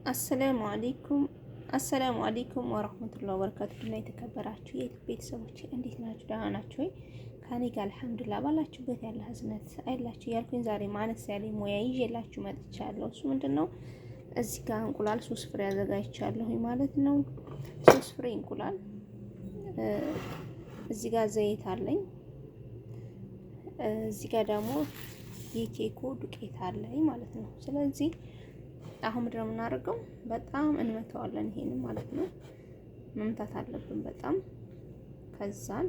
አሰላሙ አለይኩም ወራህመቱላሂ ወበረካቱህ። እና የተከበራችሁ የዩቲዩብ ቤተሰቦች እንዴት ናችሁ? ደህና ናችሁ ወይ? ከኔ ጋር አልሐምዱሊላህ። ባላችሁበት ያለ ህዝነት አይላችሁ እያልኩኝ ዛሬ ማነስ ያለ ሙያ ይዤላችሁ መጥቻለሁ። እሱ ምንድነው? እዚህ ጋር እንቁላል 3 ፍሬ አዘጋጅቻለሁ ማለት ነው። 3 ፍሬ እንቁላል፣ እዚህ ጋር ዘይት አለኝ፣ እዚህ ጋር ደግሞ የኬኩ ዱቄት አለኝ ማለት ነው። ስለዚህ አሁን ምንድን ነው የምናደርገው? በጣም እንመተዋለን። ይሄንን ማለት ነው መምታት አለብን በጣም። ከዛን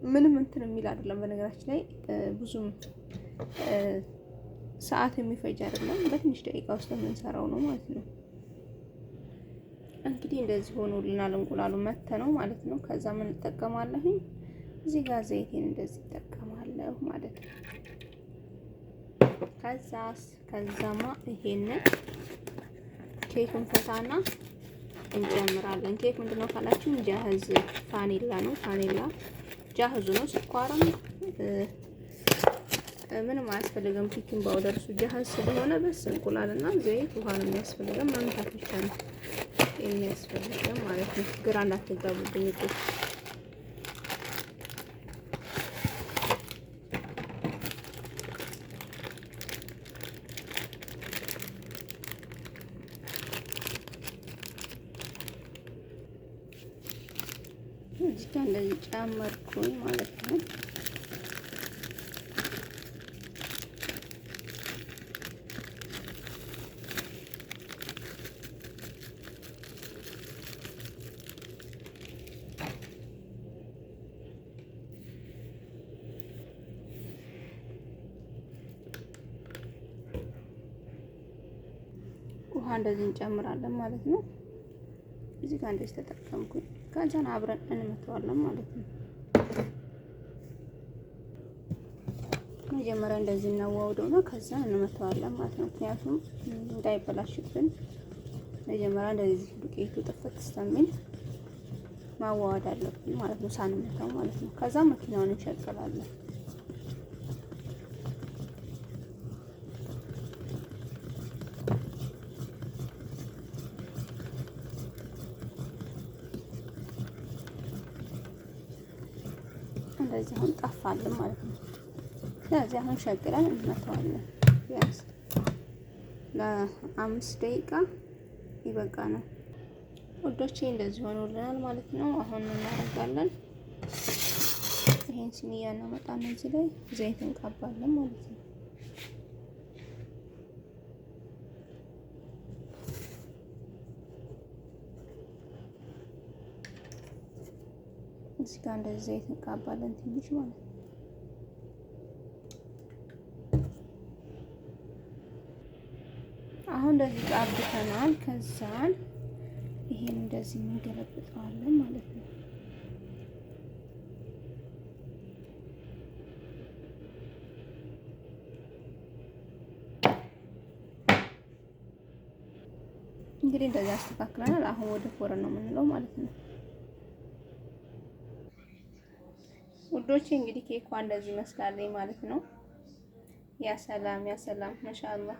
ምንም እንትን የሚል አይደለም። በነገራችን ላይ ብዙም ሰዓት የሚፈጅ አይደለም። በትንሽ ደቂቃ ውስጥ የምንሰራው ነው ማለት ነው። እንግዲህ እንደዚህ ሆኖልናል። እንቁላሉ መተነው ማለት ነው። ከዛ ምን እንጠቀማለሁኝ? እዚህ ጋር ዘይቴን እንደዚህ እጠቀማለሁ ማለት ነው። ከዛማ ይሄንን ኬኩን ፈታና እንጨምራለን። ኬክ ምንድነው ካላችሁ ጃህዝ ፋኒላ ነው። ፋኒላ ጃህዙ ነው። ስኳርም ምንም አያስፈልግም። ፒኪንግ ፓውደር እሱ ጃህዝ ስለሆነ በስ እንቁላልና ዘይት ውሃ ነው የሚያስፈልገን። መምታት ብቻ ነው የሚያስፈልገን ማለት ነው። ግራ እንዳትጋቡብኝ እኮ። እዚህ ጋር እንደዚህ ጨመርኩኝ ማለት ነው። ውሃ እንደዚህ እንጨምራለን ማለት ነው። እዚህ ጋር እንደዚህ ተጠቀምኩኝ። ከዛን አብረን እንመተዋለን ማለት ነው። መጀመሪያ እንደዚህ እናዋውደውና ከዛ እንመተዋለን ማለት ነው። ምክንያቱም እንዳይበላሽብን መጀመሪያ እንደዚህ ዱቄቱ ጥፍት እስከሚል ማዋወድ አለብን ማለት ነው፣ ሳንመታው ማለት ነው። ከዛ መኪናውን እንሸቅላለን። እንደዚህ አሁን ጠፋልን ማለት ነው። ስለዚህ አሁን ሸቅለን እንመታዋለን። ቢያንስ ለ5 ደቂቃ ይበቃናል ውዶቼ። እንደዚህ ሆኖልናል ማለት ነው። አሁን እናደርጋለን። ይሄን ሲኒያ እናመጣና እዚህ ላይ ዘይት እንቀባለን ማለት ነው። እዚህ ጋር እንደዚህ ዘይት እንቀባለን ትንሽ ማለት ነው። አሁን እንደዚህ ቀብተናል። ከዛን ይሄን እንደዚህ እንገለብጠዋለን ማለት ነው። እንግዲህ እንደዚህ አስተካክለናል። አሁን ወደ ፎረን ነው የምንለው ማለት ነው ውዶቼ። እንግዲህ ኬኳ እንደዚህ መስላለኝ ማለት ነው። ያ ሰላም ያ ሰላም ማሻአላህ።